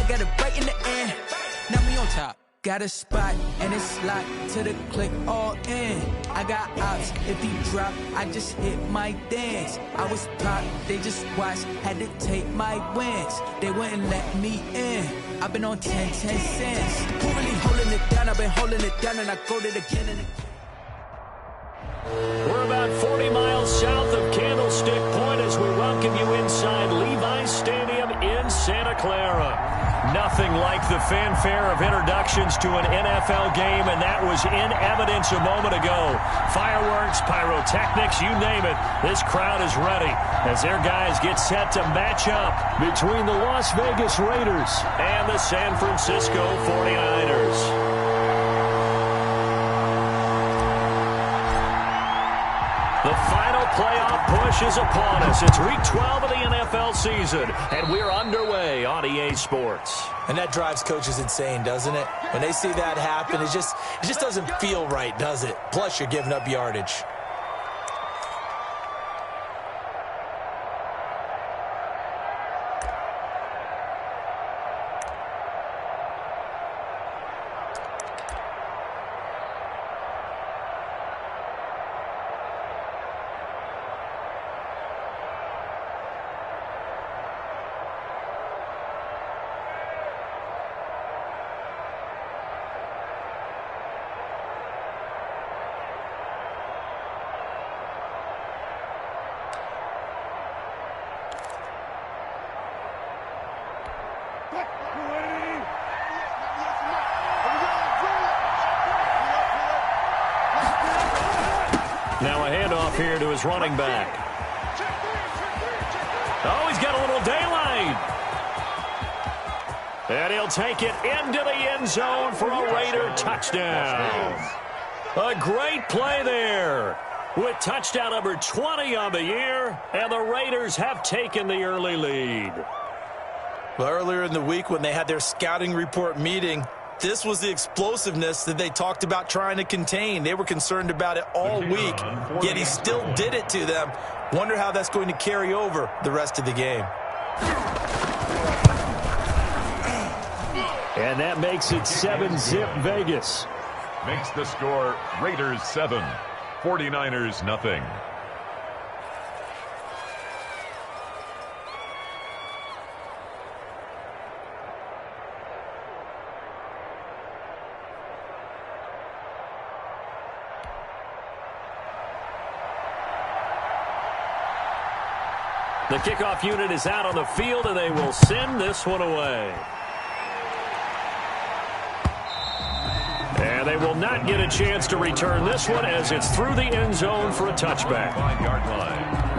got it right in the end. Now me on top. Got a spot, and it's locked to the click all in. I got ops, if he drop, I just hit my dance. I was top, they just watched, had to take my wins. They wouldn't let me in. I've been on 10 cents. Who really holding it down? I've been holding it down, and I go to it again and again. We're about 40 miles south of Candlestick Point as we welcome you inside Levi's Stadium in Santa Clara. Nothing like the fanfare of introductions to an NFL game, and that was in evidence a moment ago. Fireworks, pyrotechnics, you name it. This crowd is ready as their guys get set to match up between the Las Vegas Raiders and the San Francisco 49ers. The final playoff push is upon us. It's week 12 of the NFL season, and we're underway on EA Sports. And that drives coaches insane, doesn't it? When they see that happen, it just doesn't feel right, does it? Plus, you're giving up yardage. Now a handoff here to his running back. Oh, he's got a little daylight. And he'll take it into the end zone for a Raider touchdown. A great play there with touchdown number 20 on the year, and the Raiders have taken the early lead. Well, earlier in the week when they had their scouting report meeting, this was the explosiveness that they talked about trying to contain. They were concerned about it all week, yet he still did it to them. Wonder how that's going to carry over the rest of the game. And that makes it 7-zip Vegas. Makes the score Raiders 7, 49ers nothing. The kickoff unit is out on the field, and they will send this one away. And they will not get a chance to return this one as it's through the end zone for a touchback. 5-yard line.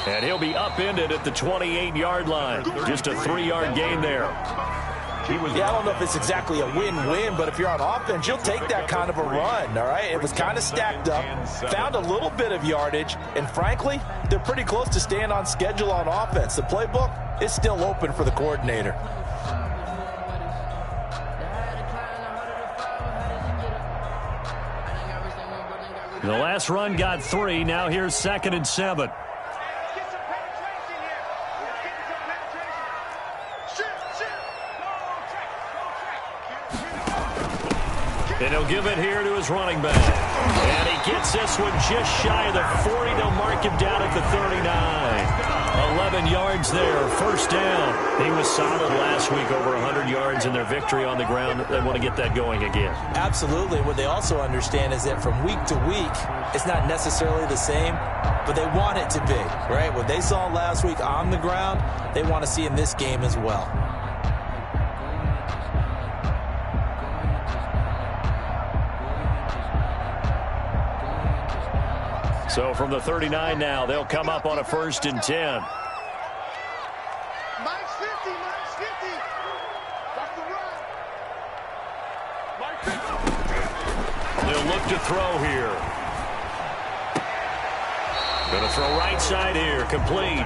And he'll be upended at the 28-yard line. Just a 3-yard gain there. Yeah, I don't know if it's exactly a win-win, but if you're on offense, you'll take that kind of a run, all right? It was kind of stacked up, found a little bit of yardage, and frankly, they're pretty close to staying on schedule on offense. The playbook is still open for the coordinator. The last run got 3. Now here's 2nd and 7. And he'll give it here to his running back. And he gets this one just shy of the 40. They'll mark him down at the 39. 11 yards there, first down. He was solid last week, over 100 yards in their victory on the ground. They want to get that going again. Absolutely. What they also understand is that from week to week, it's not necessarily the same, but they want it to be, right? What they saw last week on the ground, they want to see in this game as well. So from the 39 now, they'll come up on a 1st and 10. Mike's 50, Mike's 50. That's the run. Mike's 50. They'll look to throw here. Going to throw right side here, complete.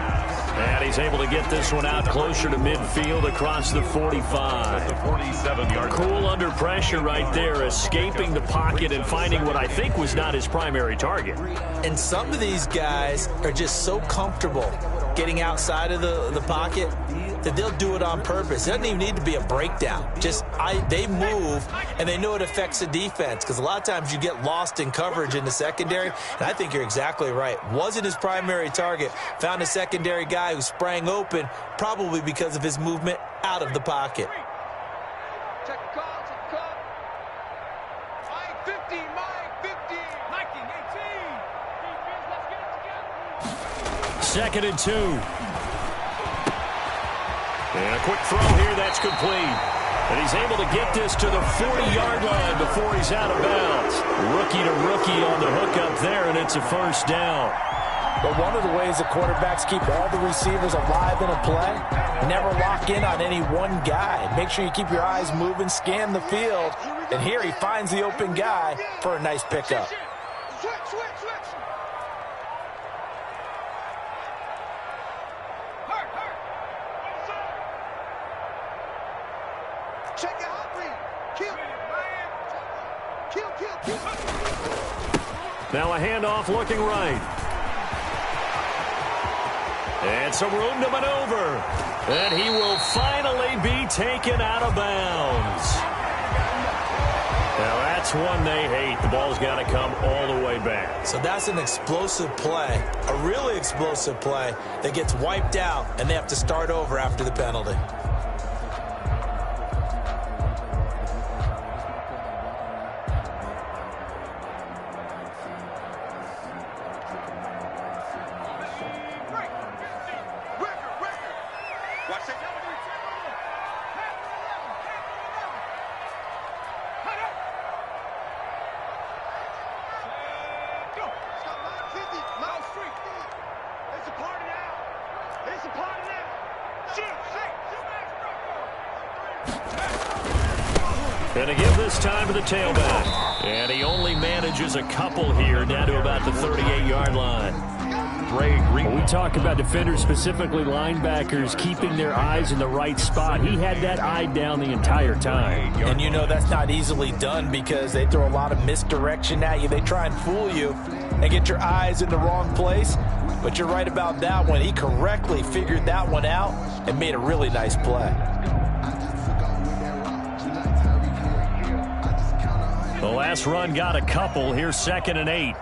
And he's able to get this one out closer to midfield across the 45. The 47-yard. Cool under pressure right there, escaping the pocket and finding what I think was not his primary target. And some of these guys are just so comfortable getting outside of the pocket that they'll do it on purpose. It doesn't even need to be a breakdown. They move, and they know it affects the defense, because a lot of times you get lost in coverage in the secondary, and I think you're exactly right. Wasn't his primary target. Found a secondary guy who sprang open, probably because of his movement out of the pocket. Check the call, check the call. Mike 50, Mike 50. Mike 18. Let's get it together. 2nd and 2. And a quick throw here, that's complete. And he's able to get this to the 40-yard line before he's out of bounds. Rookie to rookie on the hook up there, and it's a 1st down. But one of the ways the quarterbacks keep all the receivers alive in a play, never lock in on any one guy. Make sure you keep your eyes moving, scan the field. And here he finds the open guy for a nice pickup. Switch, switch, switch. Hurt, hurt. Check your hot read. Kill. Kill, kill, kill. Now a handoff looking right. And some room to maneuver. And he will finally be taken out of bounds. Now that's one they hate. The ball's got to come all the way back. So that's an explosive play, a really explosive play that gets wiped out, and they have to start over after the penalty. Watch that. Go. Stop line 50. Mile street. It's a party now. It's a party now. Shoot. And to give this time to the tailback. And he only manages a couple here, down to about the 38-yard line. When we talk about defenders, specifically linebackers, keeping their eyes in the right spot, he had that eye down the entire time. And you know that's not easily done because they throw a lot of misdirection at you. They try and fool you and get your eyes in the wrong place. But you're right about that one. He correctly figured that one out and made a really nice play. The last run got a couple. Here's 2nd and 8.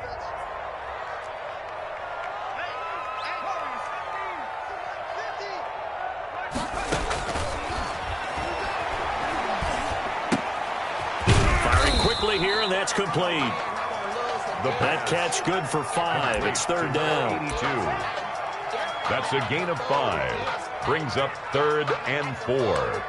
Here, and that's complete. That catch good for 5. It's 3rd down. 82. That's a gain of 5. Brings up 3rd and 4.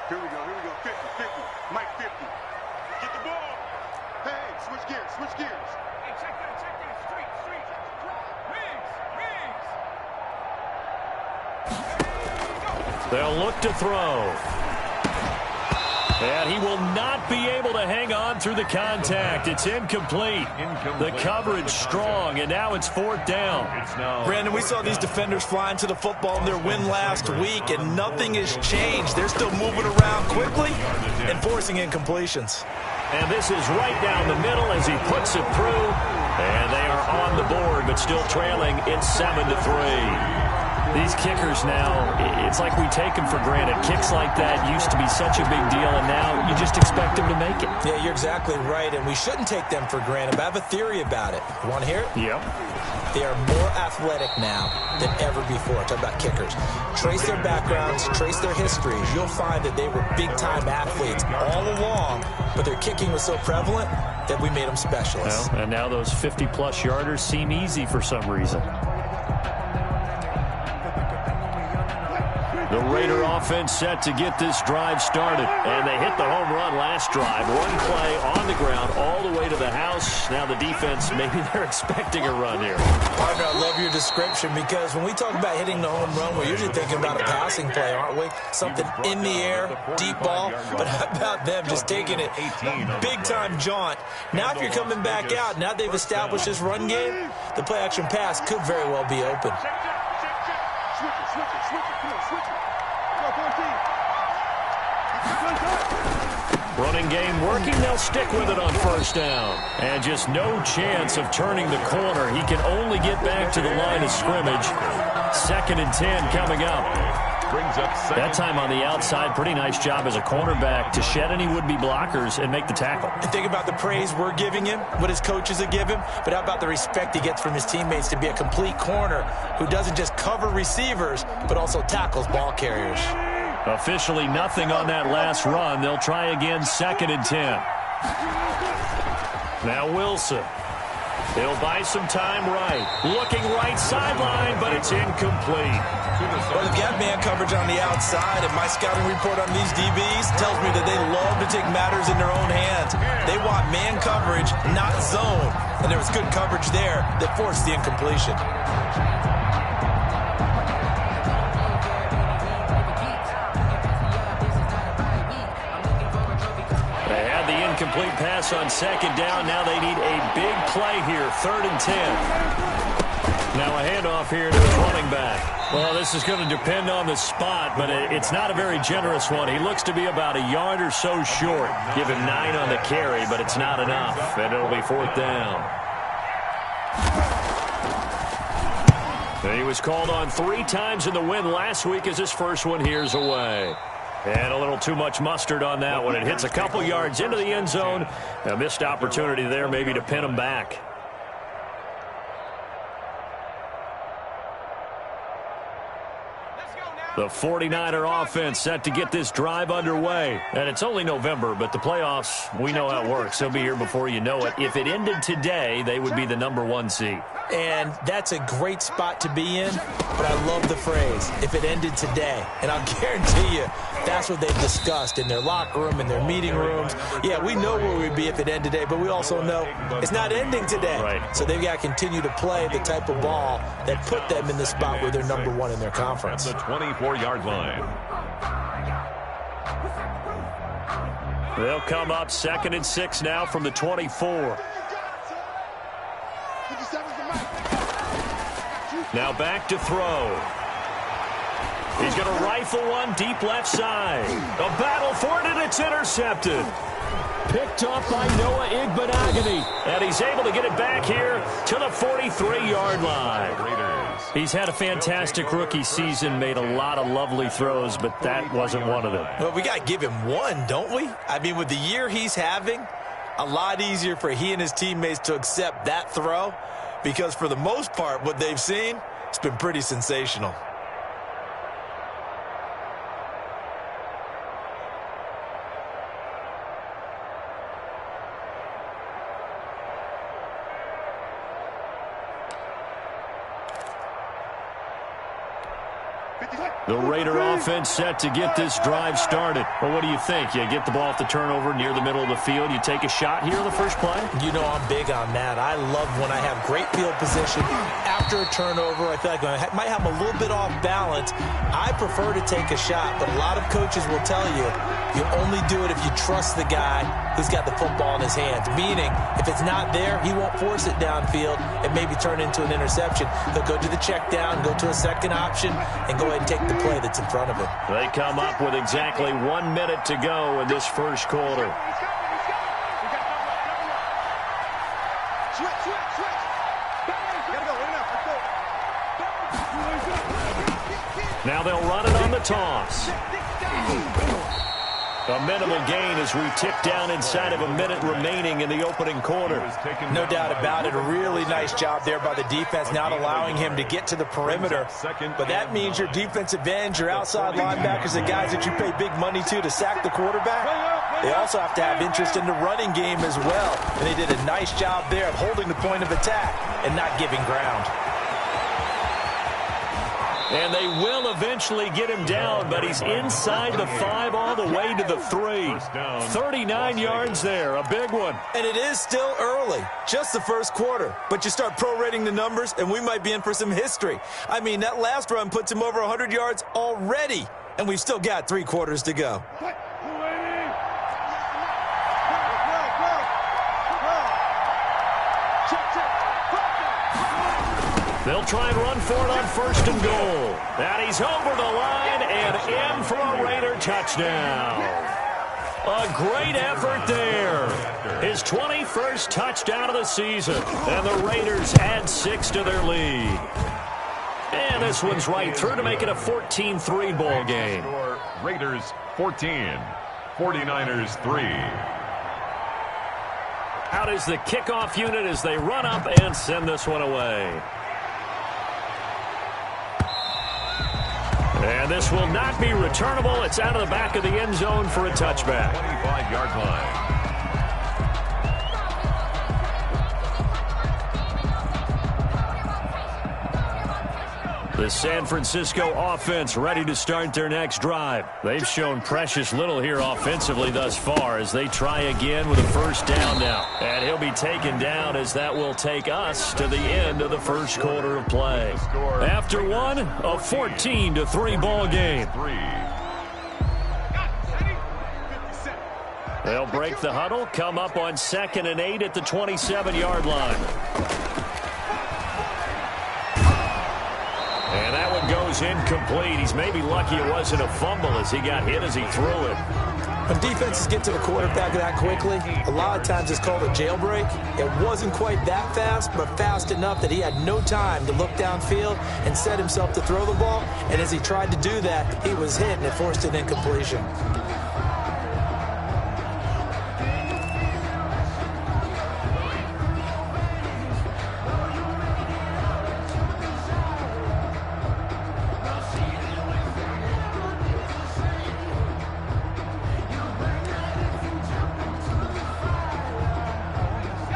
Here we go, 50, 50, Mike 50. Get the ball. Hey, switch gears, switch gears. Hey, check that, street. Wings. They'll look to throw. And he will not be able to hang on through the contact. It's incomplete. The coverage strong, and now it's 4th down. Brandon, we saw these defenders flying to the football in their win last week, and nothing has changed. They're still moving around quickly and forcing incompletions. And this is right down the middle as he puts it through. And they are on the board, but still trailing. It's 7-3. These kickers now, it's like we take them for granted. Kicks like that used to be such a big deal, and now you just expect them to make it. Yeah, you're exactly right, and we shouldn't take them for granted. But I have a theory about it. You want to hear it? Yep. They are more athletic now than ever before. Talk about kickers. Trace their backgrounds, trace their histories. You'll find that they were big-time athletes all along, but their kicking was so prevalent that we made them specialists. Well, and now those 50-plus yarders seem easy for some reason. The Raider offense set to get this drive started. And they hit the home run last drive. One play on the ground all the way to the house. Now the defense, maybe they're expecting a run here. Partner, I love your description because when we talk about hitting the home run, we're usually thinking about a passing play, aren't we? Something in the air, deep ball. But how about them just taking it big-time jaunt? Now if you're coming back out, now they've established this run game, the play-action pass could very well be open. Running game working. They'll stick with it on first down. And just no chance of turning the corner. He can only get back to the line of scrimmage. 2nd and 10 coming up. That time on the outside, pretty nice job as a cornerback to shed any would-be blockers and make the tackle. And think about the praise we're giving him, what his coaches have given him, but how about the respect he gets from his teammates to be a complete corner who doesn't just cover receivers, but also tackles ball carriers. Officially nothing on that last run. They'll try again, 2nd and 10. Now Wilson. He'll buy some time right. Looking right sideline, but it's incomplete. Well, they've got man coverage on the outside, and my scouting report on these DBs tells me that they love to take matters in their own hands. They want man coverage, not zone. And there was good coverage there that forced the incompletion. Incomplete pass on 2nd down. Now they need a big play here. 3rd and 10. Now a handoff here to his running back. Well, this is going to depend on the spot, but it's not a very generous one. He looks to be about a yard or so short. Give him 9 on the carry, but it's not enough, and it'll be 4th down. And he was called on 3 times in the win last week as his first one here's away. And a little too much mustard on that one. It hits a couple yards into the end zone. A missed opportunity there maybe to pin him back. The 49er offense set to get this drive underway. And it's only November, but the playoffs, we know how it works. They'll be here before you know it. If it ended today, they would be the #1 seed. And that's a great spot to be in, but I love the phrase, if it ended today. And I'll guarantee you, that's what they've discussed in their locker room, in their meeting rooms. Yeah, we know where we'd be if it ended today, but we also know it's not ending today. Right. So they've got to continue to play the type of ball that put them in the spot where they're #1 in their conference. The 24-yard line. They'll come up 2nd and 6 now from the 24. Now back to throw. He's going to rifle one deep left side. A battle for it, and it's intercepted. Picked up by Noah Igbinoghene. And he's able to get it back here to the 43-yard line. He's had a fantastic rookie season, made a lot of lovely throws, but that wasn't one of them. Well, we got to give him one, don't we? I mean, with the year he's having, a lot easier for he and his teammates to accept that throw, because for the most part, what they've seen, it's been pretty sensational. The Raider offense set to get this drive started. Well, what do you think? You get the ball off the turnover near the middle of the field. You take a shot here on the first play? You know I'm big on that. I love when I have great field position. After a turnover, I feel like I might have a little bit off balance. I prefer to take a shot, but a lot of coaches will tell you, you only do it if you trust the guy who's got the football in his hands. Meaning, if it's not there, he won't force it downfield and maybe turn into an interception. He'll go to the check down, go to a second option, and go ahead and take the play that's in front of him. They come up with exactly 1 minute to go in this first quarter. Now they'll run it on the toss. A minimal gain as we tick down inside of a minute remaining in the opening quarter. No doubt about it. A really nice job there by the defense, not allowing him to get to the perimeter. But that means your defensive ends, your outside linebackers, the guys that you pay big money to sack the quarterback, they also have to have interest in the running game as well. And they did a nice job there of holding the point of attack and not giving ground. And they will eventually get him down, but he's inside the 5 all the way to the 3. 39 yards there, a big one. And it is still early, just the first quarter. But you start prorating the numbers, and we might be in for some history. I mean, that last run puts him over 100 yards already, and we've still got 3 quarters to go. They'll try and run for it on 1st and goal. And he's over the line and in for a Raider touchdown. A great effort there. His 21st touchdown of the season. And the Raiders add 6 to their lead. And this one's right through to make it a 14-3 ball game. Raiders 14, 49ers 3. Out is the kickoff unit as they run up and send this one away. And this will not be returnable. It's out of the back of the end zone for a touchback. 25-yard line. The San Francisco offense ready to start their next drive. They've shown precious little here offensively thus far as they try again with a first down now. And he'll be taken down as that will take us to the end of the first quarter of play. After one, a 14-3 ball game. They'll break the huddle, come up on 2nd and 8 at the 27-yard line. And that one goes incomplete. He's maybe lucky it wasn't a fumble as he got hit as he threw it. When defenses get to the quarterback that quickly, a lot of times it's called a jailbreak. It wasn't quite that fast, but fast enough that he had no time to look downfield and set himself to throw the ball. And as he tried to do that, he was hit and it forced an incompletion.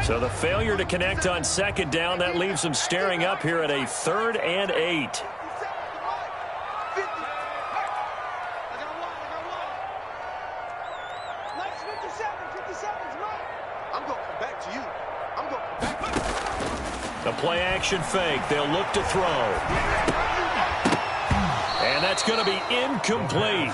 So the failure to connect on 2nd down, that leaves them staring up here at a 3rd and 8. The play action fake. They'll look to throw. And that's going to be incomplete.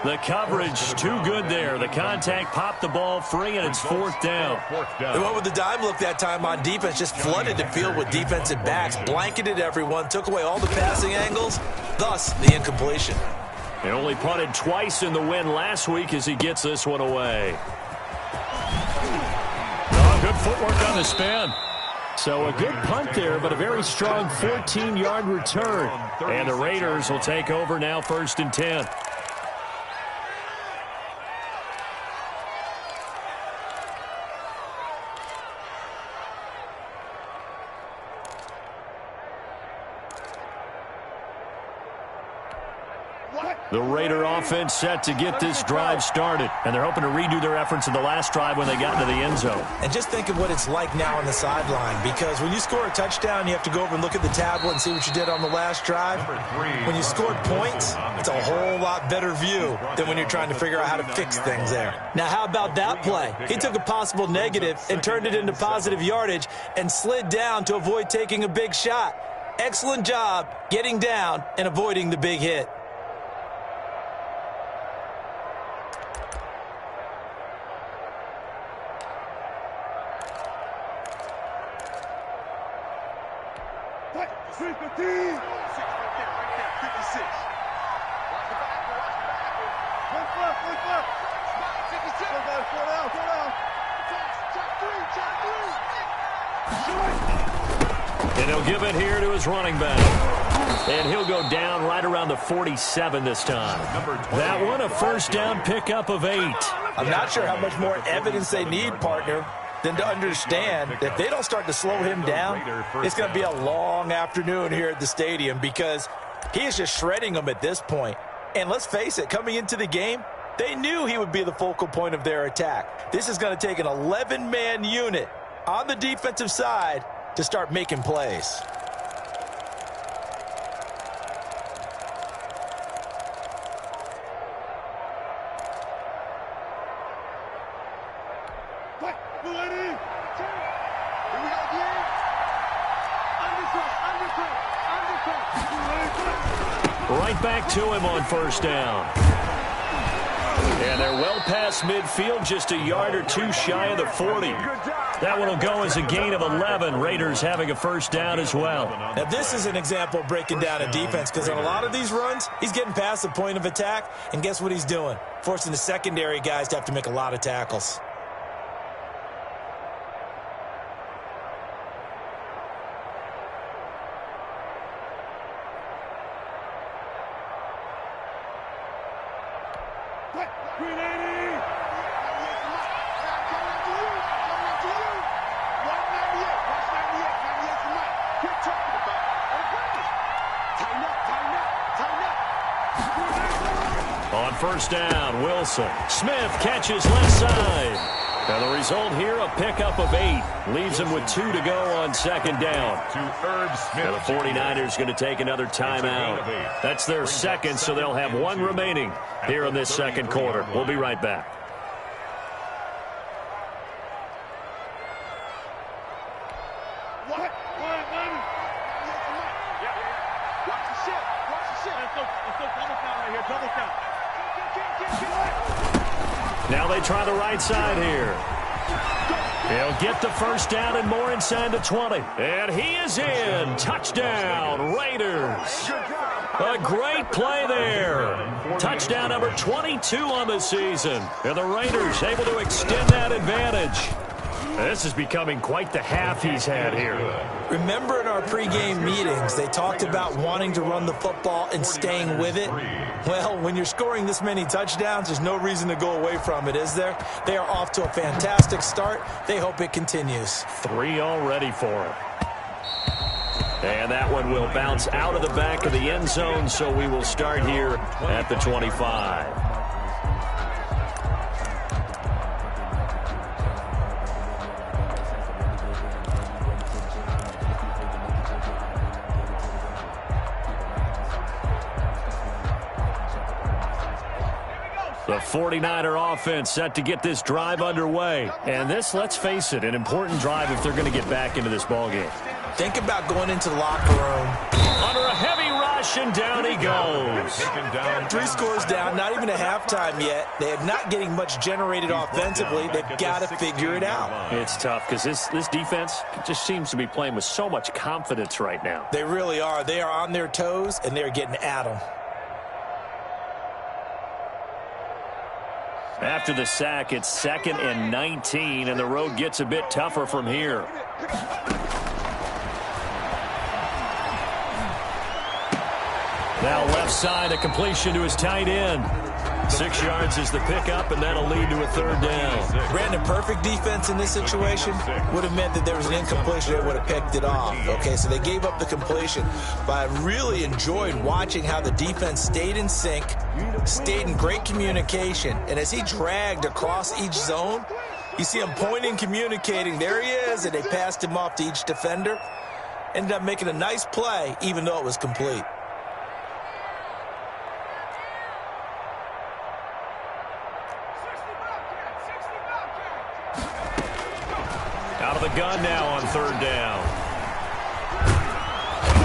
The coverage too good there. The contact popped the ball free, and it's 4th down. They went with the dime look that time on defense, just flooded the field with defensive backs, blanketed everyone, took away all the passing angles, thus the incompletion. He only punted twice in the win last week as he gets this one away. Oh, good footwork on the spin. So a good punt there, but a very strong 14-yard return. And the Raiders will take over now 1st and 10. The Raider offense set to get this drive started, and they're hoping to redo their efforts in the last drive when they got into the end zone. And just think of what it's like now on the sideline, because when you score a touchdown, you have to go over and look at the tablet and see what you did on the last drive. When you scored points, it's a whole lot better view than when you're trying to figure out how to fix things there. Now, how about that play? He took a possible negative and turned it into positive yardage and slid down to avoid taking a big shot. Excellent job getting down and avoiding the big hit. And he'll give it here to his running back. And he'll go down right around the 47 this time. That one, a first down pickup of 8. I'm not sure how much more evidence they need, partner, than to understand that if they don't start to slow him down, it's going to be a long afternoon here at the stadium because he is just shredding them at this point. And let's face it, coming into the game, they knew he would be the focal point of their attack. This is going to take an 11-man unit on the defensive side to start making plays. Right back to him on first down. And they're well past midfield, just a yard or two shy of the 40. That one will go as a gain of 11. Raiders having a first down as well. Now, this is an example of breaking down a defense because on a lot of these runs, he's getting past the point of attack, and guess what he's doing? Forcing the secondary guys to have to make a lot of tackles. On first down, Wilson. Smith catches left side. And the result here, a pickup of 8. Leaves him with 2 to go on second down. And the 49ers going to take another timeout. That's their second, so they'll have 1 remaining here in this second quarter. We'll be right back. Now they try the right side here. He'll get the first down and more inside the 20. And he is in. Touchdown, Raiders. A great play there. Touchdown number 22 on the season. And the Raiders able to extend that advantage. This is becoming quite the half he's had here. Remember in our pregame meetings, they talked about wanting to run the football and staying with it? Well, when you're scoring this many touchdowns, there's no reason to go away from it, is there? They are off to a fantastic start. They hope it continues. 3 already for him. And that one will bounce out of the back of the end zone, so we will start here at the 25. The 49er offense set to get this drive underway. And this, let's face it, an important drive if they're going to get back into this ballgame. Think about going into the locker room. Under a heavy rush, and down he goes. 3 scores down, not even a halftime yet. They are not getting much generated offensively. They've got to figure it out. It's tough because this defense just seems to be playing with so much confidence right now. They really are. They are on their toes, and they're getting at them. After the sack, it's 2nd and 19, and the road gets a bit tougher from here. Now left side, a completion to his tight end. 6 yards is the pickup, and that'll lead to a 3rd down. Brandon, perfect defense in this situation would have meant that there was an incompletion. They would have picked it off. Okay, so they gave up the completion. But I really enjoyed watching how the defense stayed in sync, stayed in great communication. And as he dragged across each zone, you see him pointing, communicating. There he is, and they passed him off to each defender. Ended up making a nice play, even though it was complete. Out of the gun now on 3rd down.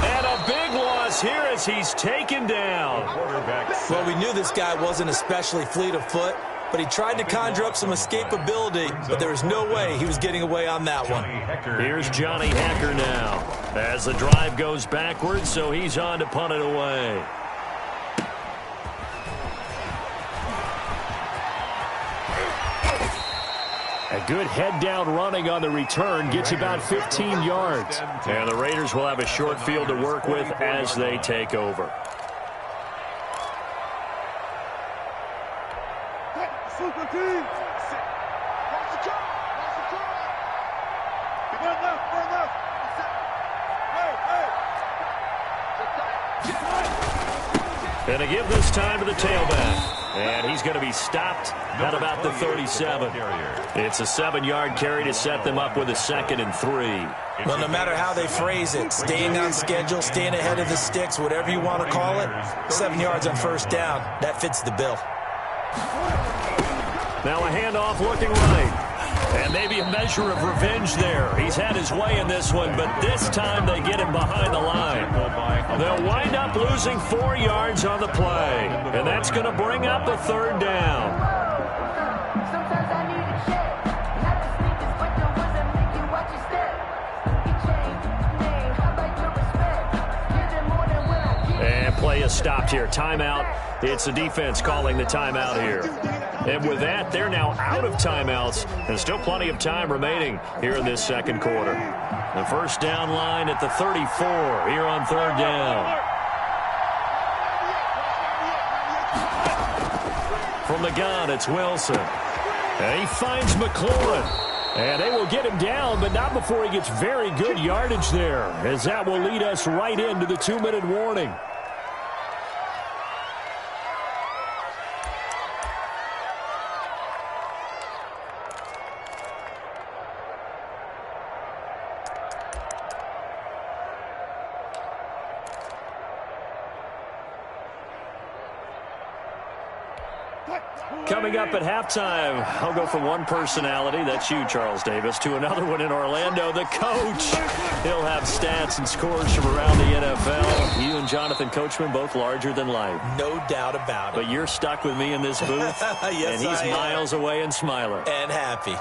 And a big loss here as he's taken down. Well, we knew this guy wasn't especially fleet of foot, but he tried to conjure up some escapability, but there was no way he was getting away on that one. Here's Johnny Hekker now as the drive goes backwards, so he's on to punt it away. Good head-down running on the return. Gets about 15 yards. And the Raiders will have a short field to work with as they take over. Super team. Watch the car. Watch the car. Run left. Run left. Hey, hey. And to give this time to the tailback. And he's going to be stopped at about the 37. It's a 7-yard carry to set them up with a 2nd and 3. Well, no matter how they phrase it, staying on schedule, staying ahead of the sticks, whatever you want to call it, 7 yards on first down, that fits the bill. Now a handoff looking right. And maybe a measure of revenge there. He's had his way in this one, but this time they get him behind the line. They'll wind up losing 4 yards on the play. And that's going to bring up a 3rd down. And play is stopped here. Timeout. It's the defense calling the timeout here. And with that, they're now out of timeouts, and still plenty of time remaining here in this 2nd quarter. The first down line at the 34 here on 3rd down. From the gun, it's Wilson. And he finds McLaurin. And they will get him down, but not before he gets very good yardage there, as that will lead us right into the 2-minute warning. Coming up at halftime, I'll go from one personality, that's you, Charles Davis, to another one in Orlando, the coach. He'll have stats and scores from around the NFL. You and Jonathan Coachman, both larger than life. No doubt about it. But you're stuck with me in this booth, yes, and he's miles away and smiling. And happy.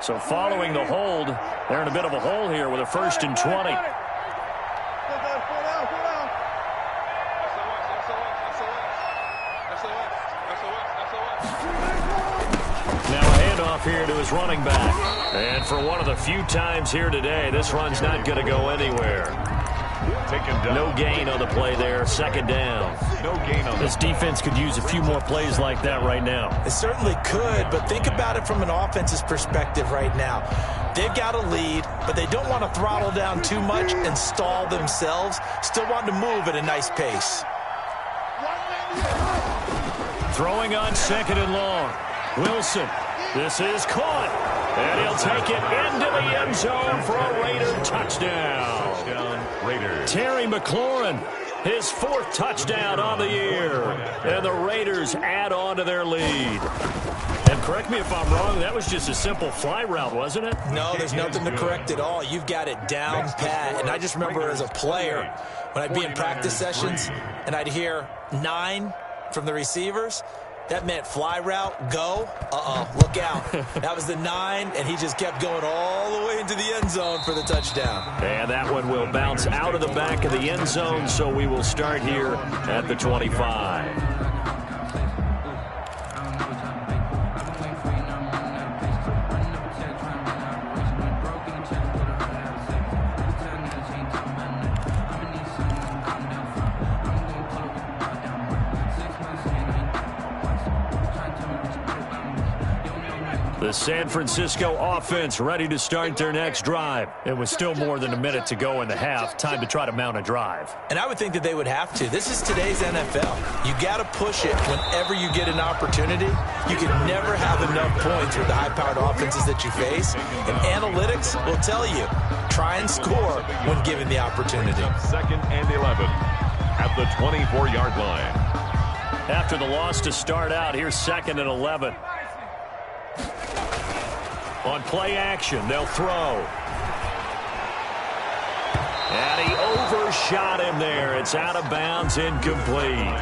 So following the hold, they're in a bit of a hole here with a 1st and 20. Now a handoff here to his running back. And for one of the few times here today, this run's not going to go anywhere. No gain on the play there. 2nd down. No gain on this defense could use a few more plays like that right now. It certainly could, but think about it from an offense's perspective right now. They've got a lead, but they don't want to throttle down too much and stall themselves. Still want to move at a nice pace. Throwing on 2nd and long. Wilson. This is caught. And he'll take it into the end zone for a Raider touchdown. Raiders. Terry McLaurin, his 4th touchdown on the year. And the Raiders add on to their lead. And correct me if I'm wrong, that was just a simple fly route, wasn't it? No, there's nothing to correct at all. You've got it down pat. And I just remember as a player, when I'd be in practice sessions and I'd hear 9 from the receivers, that meant fly route, go. Look out. That was the 9, and he just kept going all the way into the end zone for the touchdown. And that one will bounce out of the back of the end zone, so we will start here at the 25. The San Francisco offense ready to start their next drive. It was still more than a minute to go in the half. Time to try to mount a drive. And I would think that they would have to. This is today's NFL. You got to push it whenever you get an opportunity. You can never have enough points with the high-powered offenses that you face. And analytics will tell you, try and score when given the opportunity. 2nd and 11 at the 24-yard line. After the loss to start out, here's 2nd and 11. On play action, they'll throw. And he overshot him there. It's out of bounds, incomplete.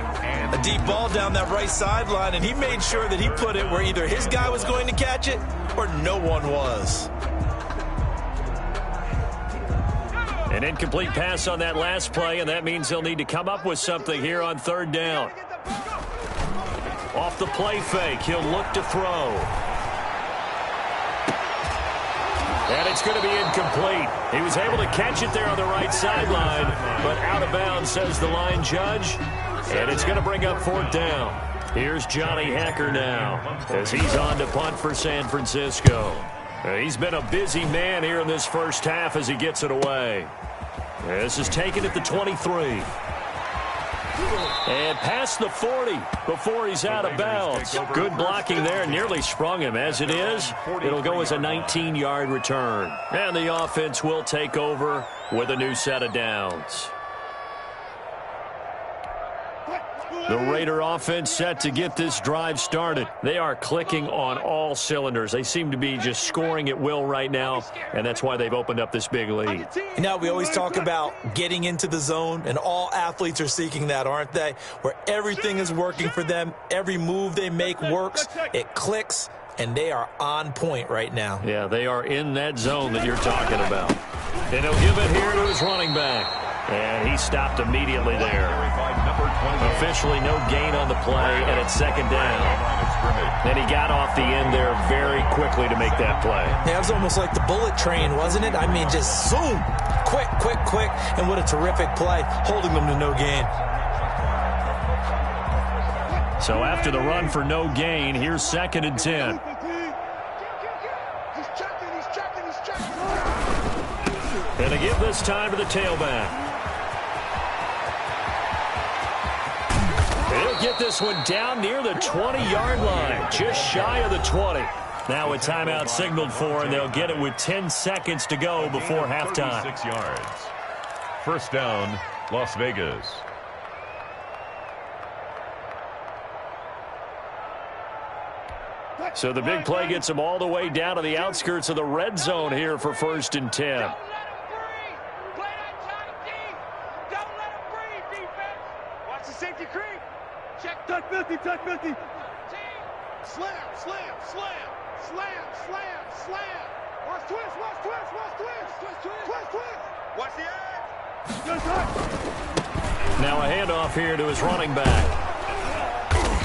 A deep ball down that right sideline, and he made sure that he put it where either his guy was going to catch it or no one was. An incomplete pass on that last play, and that means they'll need to come up with something here on third down. Off the play fake, he'll look to throw. And it's going to be incomplete. He was able to catch it there on the right sideline, but out of bounds, says the line judge. And it's going to bring up fourth down. Here's Johnny Hekker now as he's on to punt for San Francisco. He's been a busy man here in this first half as he gets it away. This is taken at the 23. And past the 40 before he's out of bounds. Good blocking there. Nearly sprung him. As it is, it'll go as a 19-yard return. And the offense will take over with a new set of downs. The Raider offense set to get this drive started. They are clicking on all cylinders. They seem to be just scoring at will right now, and that's why they've opened up this big lead. You know, we always talk about getting into the zone, and all athletes are seeking that, aren't they? Where everything is working for them. Every move they make works. It clicks, and they are on point right now. Yeah, they are in that zone that you're talking about. And he'll give it here to his running back. And he stopped immediately there. Officially no gain on the play, and it's second down. And he got off the end there very quickly to make that play. Yeah, it was almost like the bullet train, wasn't it? I mean, just zoom. Quick, quick, quick. And what a terrific play, holding them to no gain. So after the run for no gain, here's second and 10. And they give this time to the tailback. He'll get this one down near the 20-yard line, just shy of the 20. Now a timeout signaled for, and they'll get it with 10 seconds to go before halftime. 6 yards. First down, Las Vegas. So the big play gets them all the way down to the outskirts of the red zone here for first and 10. Touch 50, touch 50. Slam, slam, slam, slam, slam, slam. Watch twist, watch twist, watch twist. Twist, twist. Watch the edge. Now a handoff here to his running back.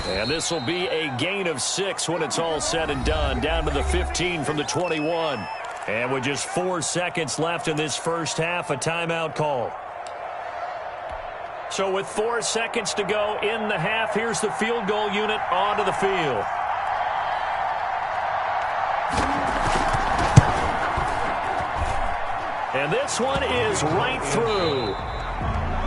And this will be a gain of 6 when it's all said and done. Down to the 15 from the 21. And with just 4 seconds left in this first half, a timeout call. So with 4 seconds to go in the half, here's the field goal unit onto the field. And this one is right through.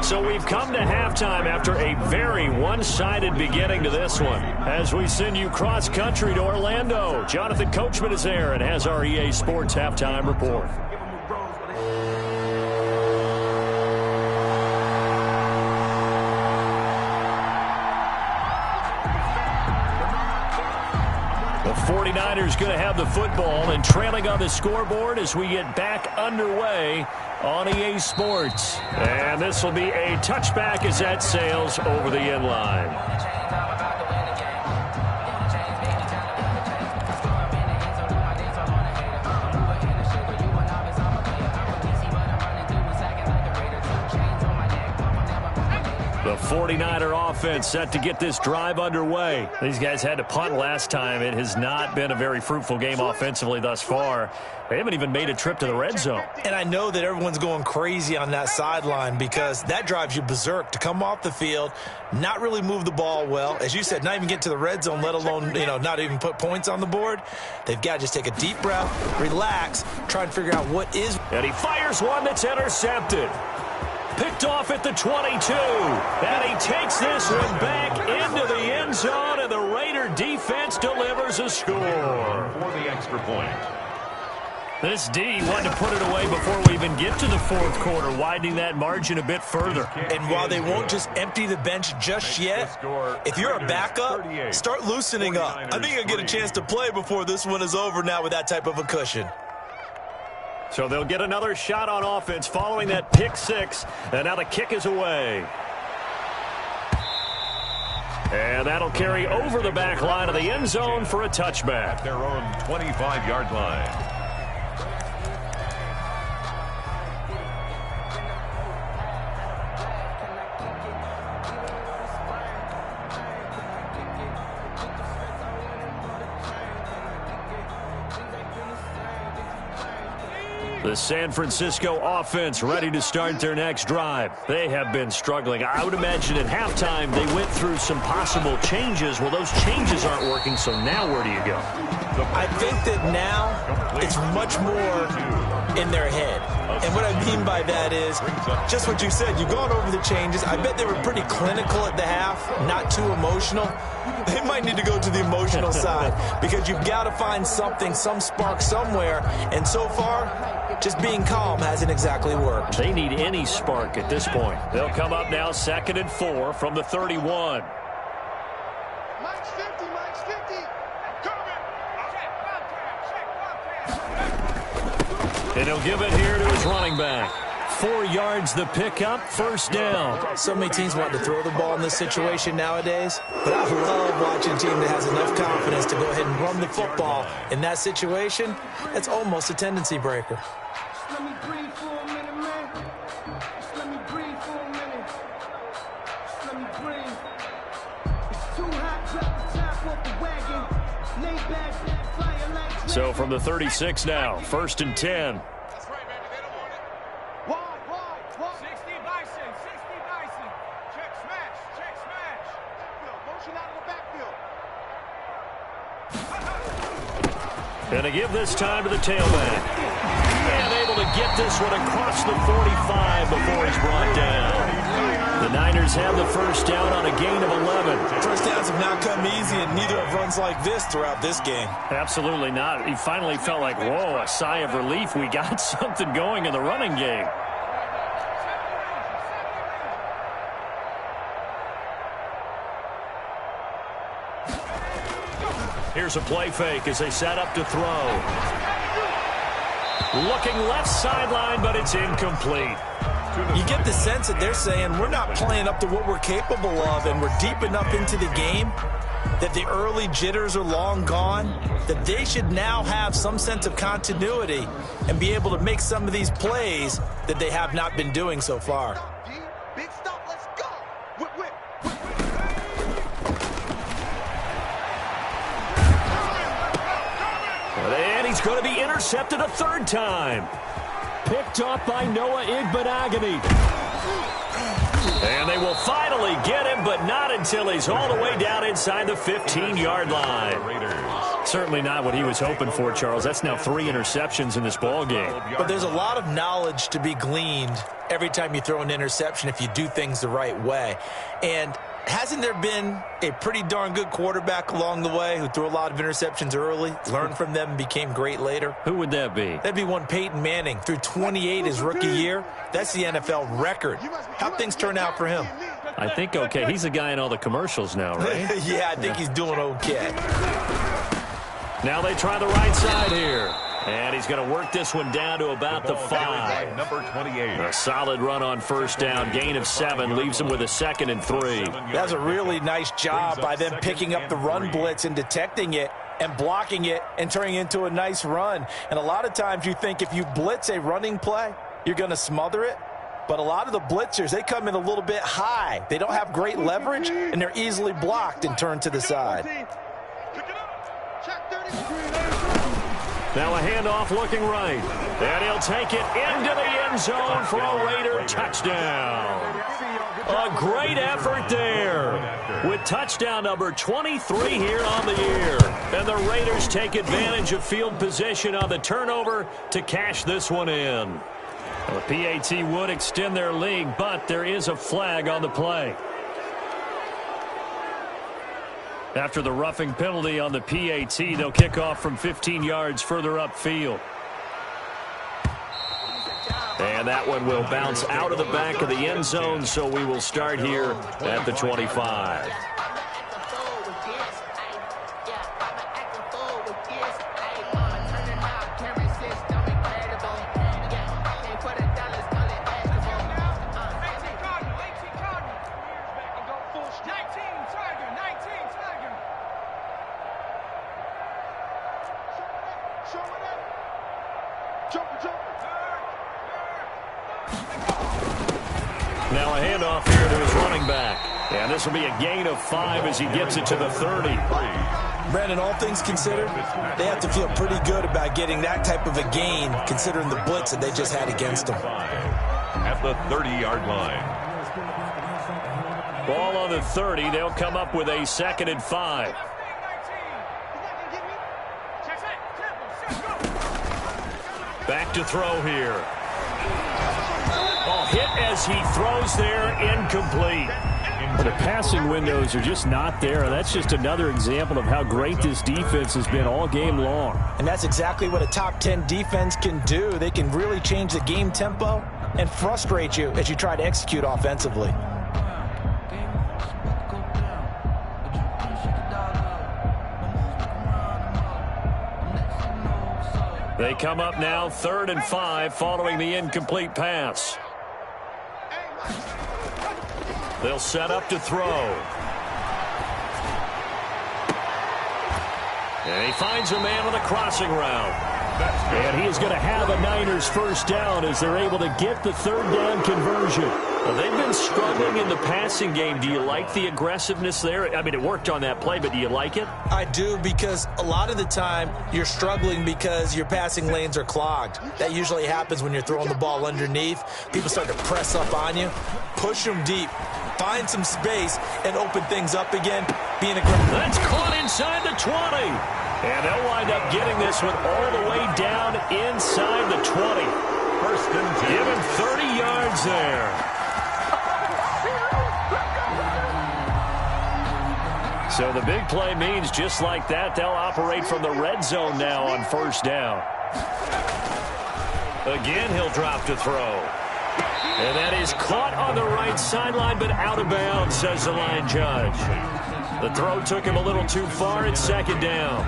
So we've come to halftime after a very one-sided beginning to this one. As we send you cross-country to Orlando, Jonathan Coachman is there and has our EA Sports halftime report. The 49ers going to have the football and trailing on the scoreboard as we get back underway on EA Sports. And this will be a touchback as that sails over the end line. The 49er offense set to get this drive underway. These guys had to punt last time. It has not been a very fruitful game offensively thus far. They haven't even made a trip to the red zone. And I know that everyone's going crazy on that sideline because that drives you berserk to come off the field, not really move the ball well. As you said, not even get to the red zone, let alone, not even put points on the board. They've got to just take a deep breath, relax, try and figure out what is. And he fires one that's intercepted. Picked off at the 22. And he takes this one back into the end zone, and the Raider defense delivers a score. For the extra point. This D wanted to put it away before we even get to the fourth quarter, widening that margin a bit further. And while they won't just empty the bench just yet, if you're a backup, start loosening up. I think you'll get a chance to play before this one is over now with that type of a cushion. So they'll get another shot on offense following that pick 6, and now the kick is away. And that'll carry over the back line of the end zone for a touchback. Their own 25-yard line. The San Francisco offense ready to start their next drive. They have been struggling. I would imagine at halftime they went through some possible changes. Well, those changes aren't working, so now where do you go? I think that now it's much more in their head. And what I mean by that is just what you said. You've gone over the changes. I bet they were pretty clinical at the half, not too emotional. They might need to go to the emotional side because you've got to find something, some spark somewhere. And so far, just being calm hasn't exactly worked. They need any spark at this point. They'll come up now 2nd and 4 from the 31. Mike's 50, Mike's 50. Coming. And he'll give it here to his running back. 4 yards the pickup, first down. So many teams want to throw the ball in this situation nowadays, but I love watching a team that has enough confidence to go ahead and run the football. In that situation, that's almost a tendency breaker. Let me breathe for a minute, man. Just let me breathe for a minute. Just let me breathe. It's too hot, drop the top off the wagon. Lay back, fire like... So from the 36 now, 1st and 10. That's right, baby. They don't want it. Wide. 60 Bison. Check smash. Motion out of the backfield. And to give this time to the tailback. And able to get this one across the 45 before he's brought down. The Niners have the first down on a gain of 11. First downs have not come easy, and neither have runs like this throughout this game. Absolutely not. He finally felt like, whoa, a sigh of relief. We got something going in the running game. Here's a play fake as they set up to throw. Looking left sideline, but it's incomplete. You get the sense that they're saying we're not playing up to what we're capable of, and we're deep enough into the game that the early jitters are long gone, that they should now have some sense of continuity and be able to make some of these plays that they have not been doing so far. Big stop. Let's go. Whip. And he's going to be intercepted a 3rd time. Picked off by Noah Igbinoghene. And they will finally get him, but not until he's all the way down inside the 15-yard line. Certainly not what he was hoping for, Charles. That's now 3 interceptions in this ball game. But there's a lot of knowledge to be gleaned every time you throw an interception if you do things the right way. And hasn't there been a pretty darn good quarterback along the way who threw a lot of interceptions early, learned from them, and became great later? Who would that be? That'd be one Peyton Manning. Threw 28 his rookie year. That's the NFL record. How'd things turn out for him? I think okay. He's a guy in all the commercials now, right? Yeah, I think he's doing okay. Now they try the right side here. And he's going to work this one down to about the 5. Number 28. A solid run on first down. Gain of 7 leaves him with a 2nd and 3. That's a really nice job by them picking up the run blitz and detecting it and blocking it and turning it into a nice run. And a lot of times you think if you blitz a running play, you're going to smother it. But a lot of the blitzers, they come in a little bit high. They don't have great leverage, and they're easily blocked and turned to the side. Now a handoff looking right. And he'll take it into the end zone for a Raider touchdown. A great effort there with touchdown number 23 here on the year. And the Raiders take advantage of field position on the turnover to cash this one in. Well, the PAT would extend their lead, but there is a flag on the play. After the roughing penalty on the PAT, they'll kick off from 15 yards further upfield. And that one will bounce out of the back of the end zone, so we will start here at the 25. Now a handoff here to his running back. And this will be a gain of 5 as he gets it to the 30. Brandon, all things considered, they have to feel pretty good about getting that type of a gain, considering the blitz that they just had against them. At the 30-yard line. Ball on the 30. They'll come up with a 2nd and 5. Back to throw here. Oh, hit as he throws there, incomplete. The passing windows are just not there. And that's just another example of how great this defense has been all game long. And that's exactly what a top 10 defense can do. They can really change the game tempo and frustrate you as you try to execute offensively. They come up now 3rd and 5 following the incomplete pass. They'll set up to throw. And he finds a man on the crossing route. And he is going to have a Niners first down as they're able to get the 3rd down conversion. Well, they've been struggling in the passing game. Do you like the aggressiveness there? I mean, it worked on that play, but do you like it? I do, because a lot of the time you're struggling because your passing lanes are clogged. That usually happens when you're throwing the ball underneath. People start to press up on you. Push them deep. Find some space and open things up again. Being aggressive. That's caught inside the 20. And they'll wind up getting this one all the way down inside the 20. 1st and 10. Give him 30 yards there. So the big play means just like that, they'll operate from the red zone now on 1st down. Again, he'll drop to throw. And that is caught on the right sideline, but out of bounds, says the line judge. The throw took him a little too far. It's 2nd down.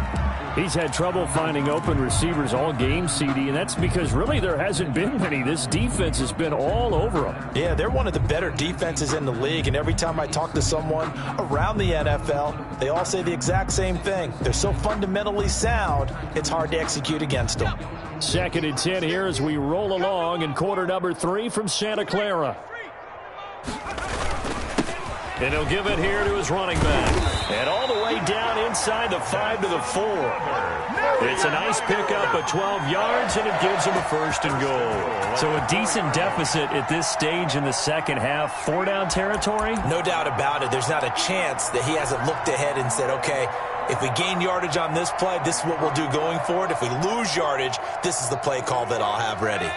He's had trouble finding open receivers all game, CD, and that's because really there hasn't been many. This defense has been all over them. Yeah, they're one of the better defenses in the league, and every time I talk to someone around the NFL, they all say the exact same thing. They're so fundamentally sound, it's hard to execute against them. 2nd and 10 here as we roll along in quarter number 3 from Santa Clara. And he'll give it here to his running back. And all the way down inside the 5 to the 4. It's a nice pickup of 12 yards, and it gives him a 1st and goal. So a decent deficit at this stage in the second half. 4-down territory? No doubt about it. There's not a chance that he hasn't looked ahead and said, okay, if we gain yardage on this play, this is what we'll do going forward. If we lose yardage, this is the play call that I'll have ready.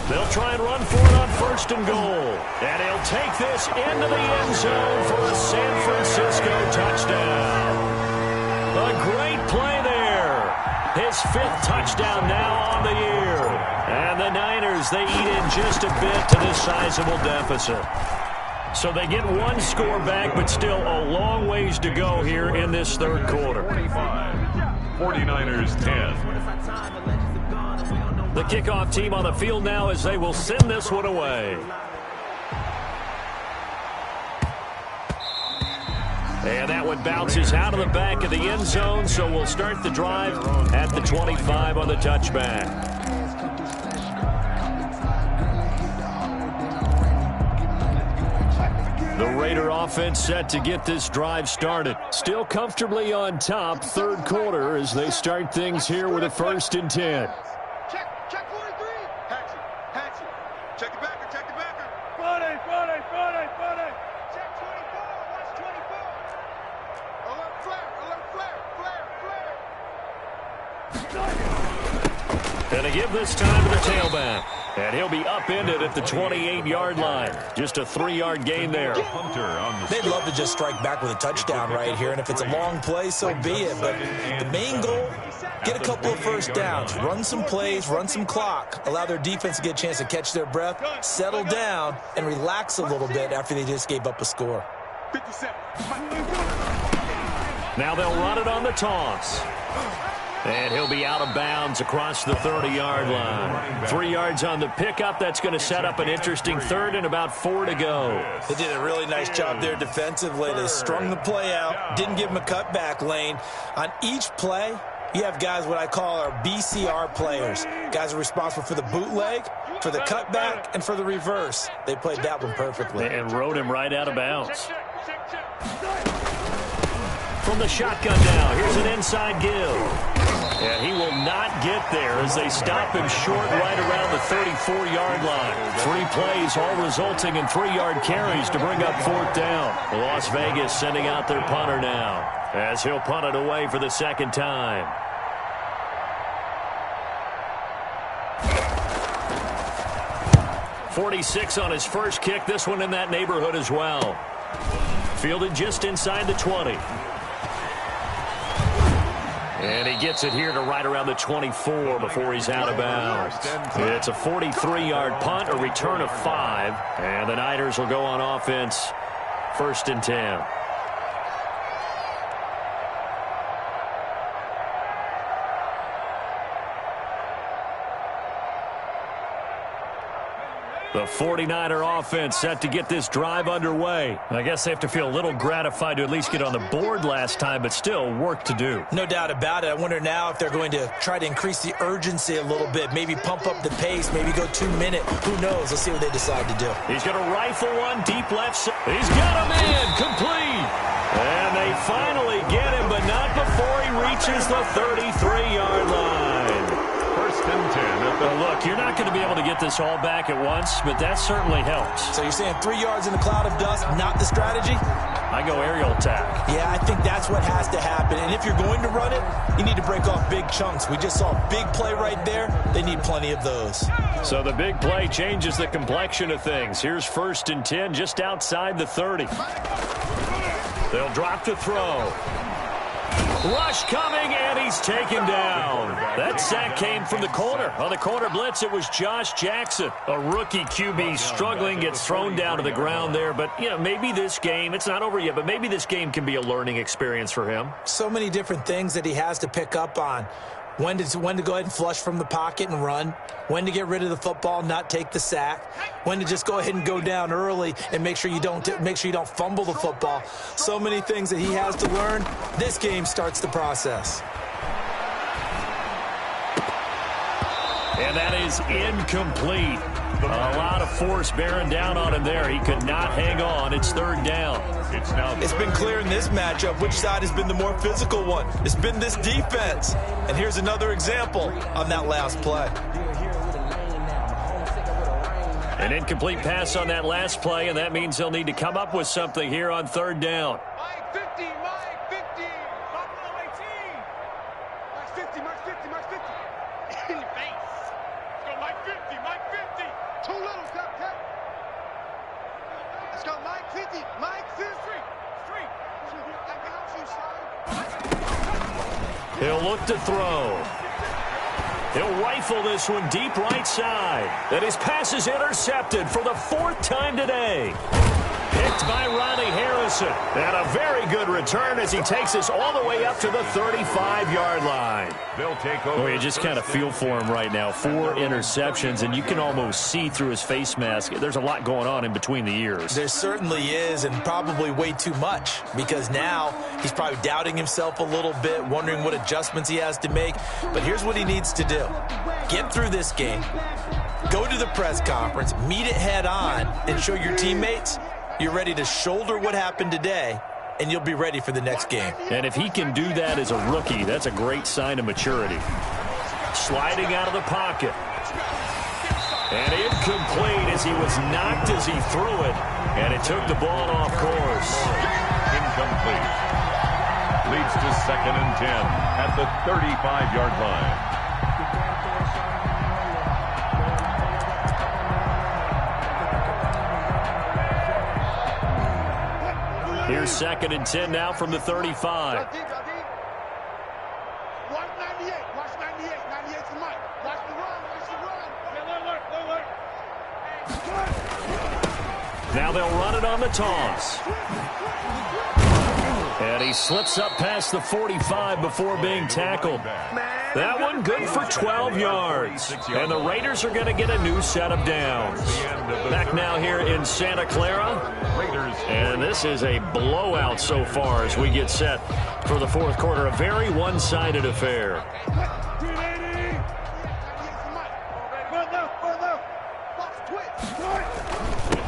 They'll try and run for it on 1st and goal. And he'll take this into the end zone for a San Francisco touchdown. A great play there. His 5th touchdown now on the year. And the Niners, they eat in just a bit to this sizable deficit. So they get 1 score back, but still a long ways to go here in this 3rd quarter. 49ers 10. The kickoff team on the field now as they will send this one away. And that one bounces out of the back of the end zone, so we'll start the drive at the 25 on the touchback. The Raider offense set to get this drive started. Still comfortably on top, 3rd quarter as they start things here with a 1st and 10. Check 43. Hatch it. Check the backer. Check the backer. 40. Check 24. Watch 24. Alert flare. And they give this time to the tailback. And he'll be upended at the 28-yard line. Just a 3-yard gain there. They'd love to just strike back with a touchdown right here, and if it's a long play, so be it. But the main goal, get a couple of 1st downs, run some plays, run some clock, allow their defense to get a chance to catch their breath, settle down, and relax a little bit after they just gave up a score. 57. Now they'll run it on the toss. And he'll be out of bounds across the 30-yard line. 3 yards on the pickup. That's going to set up an interesting third and about 4 to go. They did a really nice job there defensively. They strung the play out, didn't give him a cutback lane. On each play, you have guys what I call our BCR players. Guys are responsible for the bootleg, for the cutback, and for the reverse. They played that one perfectly. And rode him right out of bounds. From the shotgun now, here's an inside give. And he will not get there as they stop him short right around the 34-yard line. 3 plays, all resulting in 3-yard carries to bring up 4th down. Las Vegas sending out their punter now as he'll punt it away for the second time. .46 on his first kick. This one in that neighborhood as well. Fielded just inside the 20. And he gets it here to right around the 24 before he's out of bounds. It's a 43-yard punt, a return of 5. And the Niners will go on offense, 1st and 10. The 49er offense set to get this drive underway. I guess they have to feel a little gratified to at least get on the board last time, but still work to do. No doubt about it. I wonder now if they're going to try to increase the urgency a little bit, maybe pump up the pace, maybe go 2 minute. Who knows? Let's see what they decide to do. He's going to rifle one deep left side. He's got him in, complete. And they finally get him, but not before he reaches the 33-yard line. 1st and 10. Well, look, you're not going to be able to get this all back at once, but that certainly helps. So you're saying 3 yards in a cloud of dust, not the strategy? I go aerial attack. Yeah, I think that's what has to happen. And if you're going to run it, you need to break off big chunks. We just saw a big play right there. They need plenty of those. So the big play changes the complexion of things. Here's 1st and 10 just outside the 30. They'll drop to throw. Rush coming, and he's taken down. That sack came from the corner. On the corner blitz, it was Josh Jackson. A rookie QB struggling, gets thrown down to the ground there. But, you know, maybe this game, it's not over yet, but maybe this game can be a learning experience for him. So many different things that he has to pick up on. When to go ahead and flush from the pocket and run. When to get rid of the football, not take the sack. When to just go ahead and go down early and make sure you don't fumble the football. So many things that he has to learn. This game starts the process. And that is incomplete. A lot of force bearing down on him there. He could not hang on. It's 3rd down. It's been clear in this matchup which side has been the more physical one. It's been this defense. And here's another example on that last play. An incomplete pass on that last play, and that means they'll need to come up with something here on 3rd down. Mike 50, Mike 50. Buffalo 18. Mike 50, Mike 50, Mike 50. In your face. Let's go Mike 50, Mike 50. Too little, Cap. Let's go Mike 50, Mike 50. Street. I got you, son. He'll look to throw. He'll rifle this one deep right side. And his pass is intercepted for the 4th time today. Picked by Ronnie Harrison. And a very good return as he takes us all the way up to the 35-yard line. They'll take over. Well, you just kind of feel for him right now. 4 interceptions, and you can almost see through his face mask. There's a lot going on in between the ears. There certainly is, and probably way too much, because now he's probably doubting himself a little bit, wondering what adjustments he has to make. But here's what he needs to do. Get through this game, go to the press conference, meet it head on, and show your teammates you're ready to shoulder what happened today, and you'll be ready for the next game. And if he can do that as a rookie, that's a great sign of maturity. Sliding out of the pocket. And incomplete as he was knocked as he threw it. And it took the ball off course. Incomplete. Leads to 2nd and 10 at the 35-yard line. Here's 2nd and 10 now from the 35. Watch 98. Watch 98. 98 for Mike. Watch the run. Watch the run. Look. Now they'll run it on the toss. And he slips up past the 45 before being tackled. That one good for 12 yards. And the Raiders are going to get a new set of downs. Back now here in Santa Clara. And this is a blowout so far as we get set for the fourth quarter. A very one-sided affair.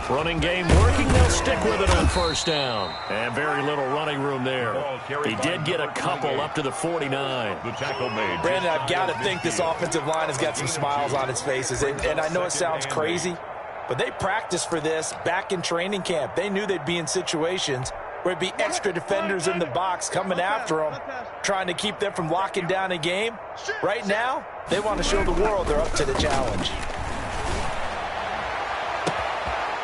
Running game working. They'll stick with it on first down. And very little running room there. He did get a couple up to the 49. The tackle made. Brandon, I've got to think this offensive line has got some smiles on its faces. And I know it sounds crazy, but they practiced for this back in training camp. They knew they'd be in situations where it'd be extra defenders in the box coming after them, trying to keep them from locking down a game. Right now, they want to show the world they're up to the challenge.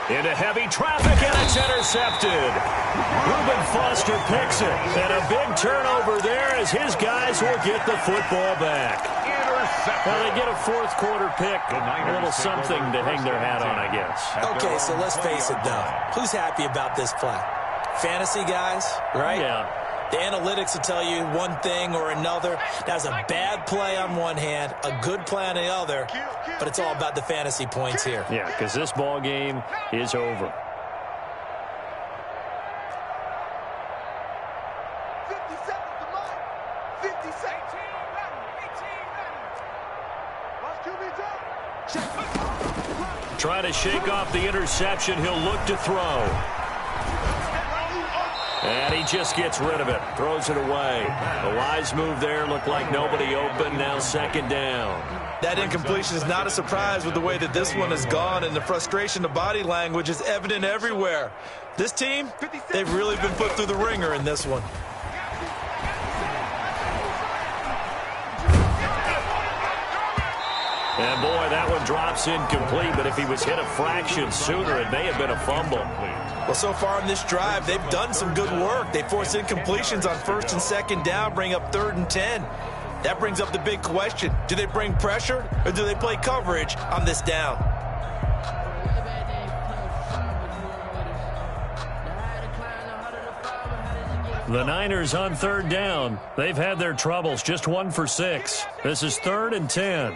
Into heavy traffic, and it's intercepted. Reuben Foster picks it. And a big turnover there as his guys will get the football back. Well, they get a fourth quarter pick. A little something to hang their hat on, I guess. Okay, so let's face it, though. Who's happy about this play? Fantasy guys, right? Yeah. The analytics will tell you one thing or another. That's a bad play on one hand, a good play on the other, but it's all about the fantasy points here. Yeah, because this ball game is over. 50 seconds to mine. 50 seconds. 18, 11. Trying to shake off the interception. He'll look to throw. And he just gets rid of it. Throws it away. The wise move there. Looked like nobody open. Now second down. That incompletion is not a surprise with the way that this one has gone, and the frustration of body language is evident everywhere. This team, they've really been put through the ringer in this one. And boy, that one drops incomplete, but if he was hit a fraction sooner, it may have been a fumble. Well, so far in this drive, they've done some good work. They force incompletions on first and second down, bring up 3rd and 10. That brings up the big question. Do they bring pressure or do they play coverage on this down? The Niners on 3rd down. They've had their troubles, just 1 for 6. This is 3rd and 10.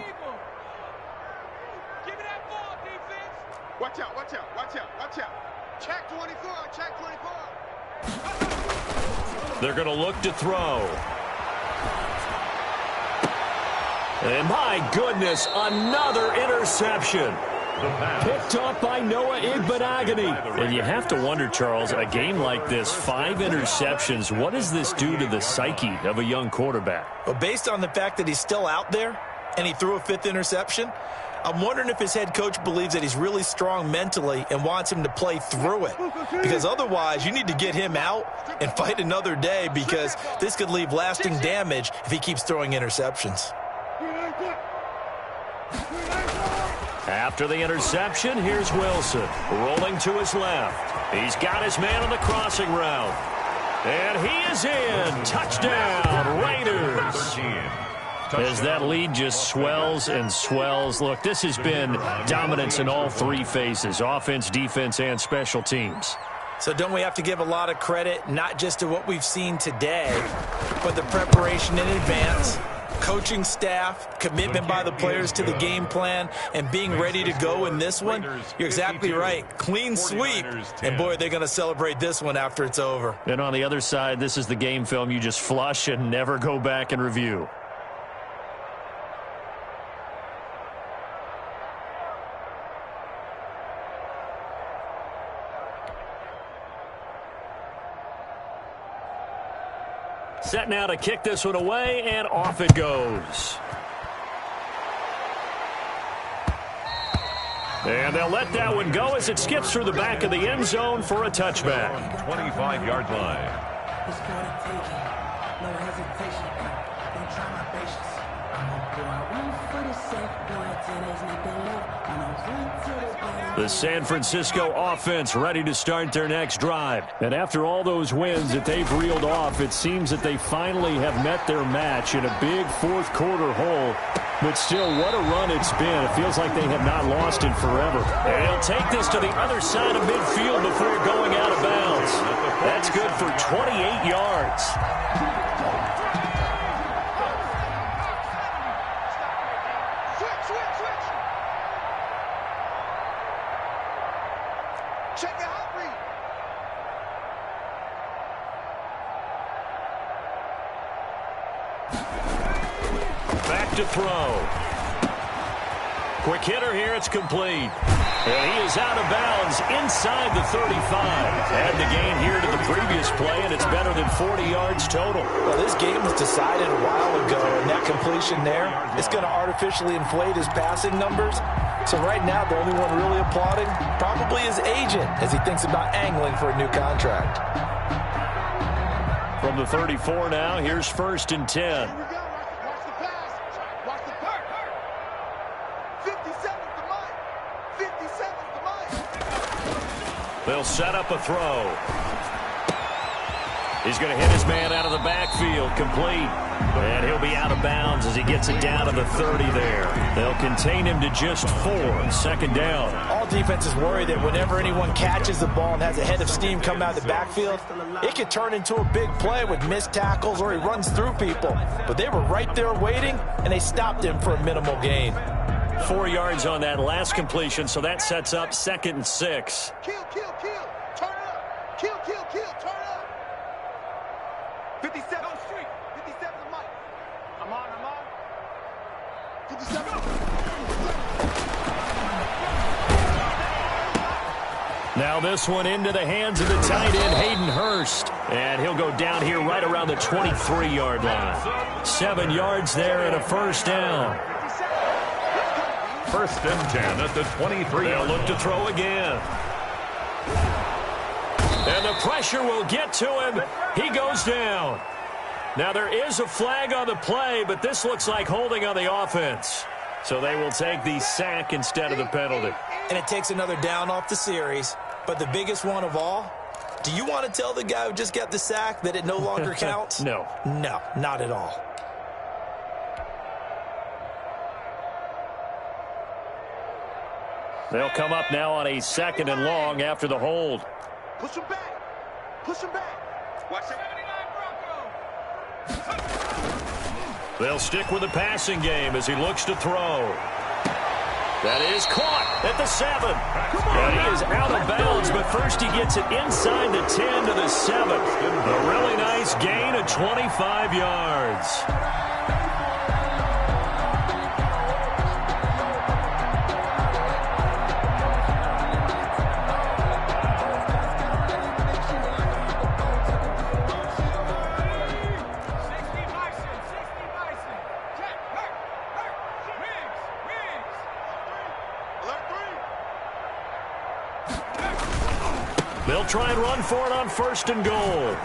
Give me that ball, defense. Watch out, watch out, watch out, watch out. Check 24, check 24. They're going to look to throw. And my goodness, another interception. Picked off by Noah Igbenogany. And you have to wonder, Charles, a game like this, 5 interceptions, what does this do to the psyche of a young quarterback? Well, based on the fact that he's still out there and he threw a 5th interception, I'm wondering if his head coach believes that he's really strong mentally and wants him to play through it. Because otherwise, you need to get him out and fight another day, because this could leave lasting damage if he keeps throwing interceptions. After the interception, here's Wilson rolling to his left. He's got his man on the crossing route. And he is in. Touchdown, Raiders. As that lead just swells and swells. Look, this has been dominance in all 3 phases, offense, defense, and special teams. So don't we have to give a lot of credit, not just to what we've seen today, but the preparation in advance, coaching staff, commitment by the players to the game plan, and being ready to go in this one? You're exactly right. Clean sweep. And, boy, they're going to celebrate this one after it's over. And on the other side, this is the game film you just flush and never go back and review. Set now to kick this one away, and off it goes. And they'll let that one go as it skips through the back of the end zone for a touchback. 25-yard line. The San Francisco offense ready to start their next drive. And after all those wins that they've reeled off, it seems that they finally have met their match in a big fourth quarter hole But still, what a run it's been. It feels like they have not lost in forever. And he'll take this to the other side of midfield before going out of bounds. That's good for 28 yards. Check the hot read. Back to throw. Quick hitter here. It's complete. And he is out of bounds inside the 35. Add the gain here to the previous play, and it's better than 40 yards total. Well, this game was decided a while ago, and that completion there is going to artificially inflate his passing numbers. So right now, the only one really applauding probably his agent as he thinks about angling for a new contract. From the 34 now, here's 1st and 10. Here we go. Watch the pass. Watch the pass. 57's the mic. 57's the mic. They'll set up a throw. He's going to hit his man out of the backfield, complete. And he'll be out of bounds as he gets it down to the 30 there. They'll contain him to just 4, 2nd down. All defenses worry that whenever anyone catches the ball and has a head of steam come out of the backfield, it could turn into a big play with missed tackles or he runs through people. But they were right there waiting, and they stopped him for a minimal gain. 4 yards on that last completion, so that sets up 2nd and 6. Kill, kill, kill. Turn it up. Kill, kill, kill. Turn it up. 57. No street. 57's the mic. I'm on. 57. Now this one into the hands of the tight end, Hayden Hurst. And he'll go down here right around the 23-yard line. 7 yards there and a 1st down. 1st and 10 at the 23. They'll look to throw again. And the pressure will get to him. He goes down. Now there is a flag on the play, but this looks like holding on the offense. So they will take the sack instead of the penalty. And it takes another down off the series. But the biggest one of all, do you want to tell the guy who just got the sack that it no longer counts? No. No, not at all. They'll come up now on a 2nd and long after the hold. Push him back. Push him back. Watch it. They'll stick with the passing game as he looks to throw. That is caught at the 7. And he is out of bounds, but first he gets it inside the 10 to the 7. A really nice gain of 25 yards. They'll try and run for it on 1st and goal.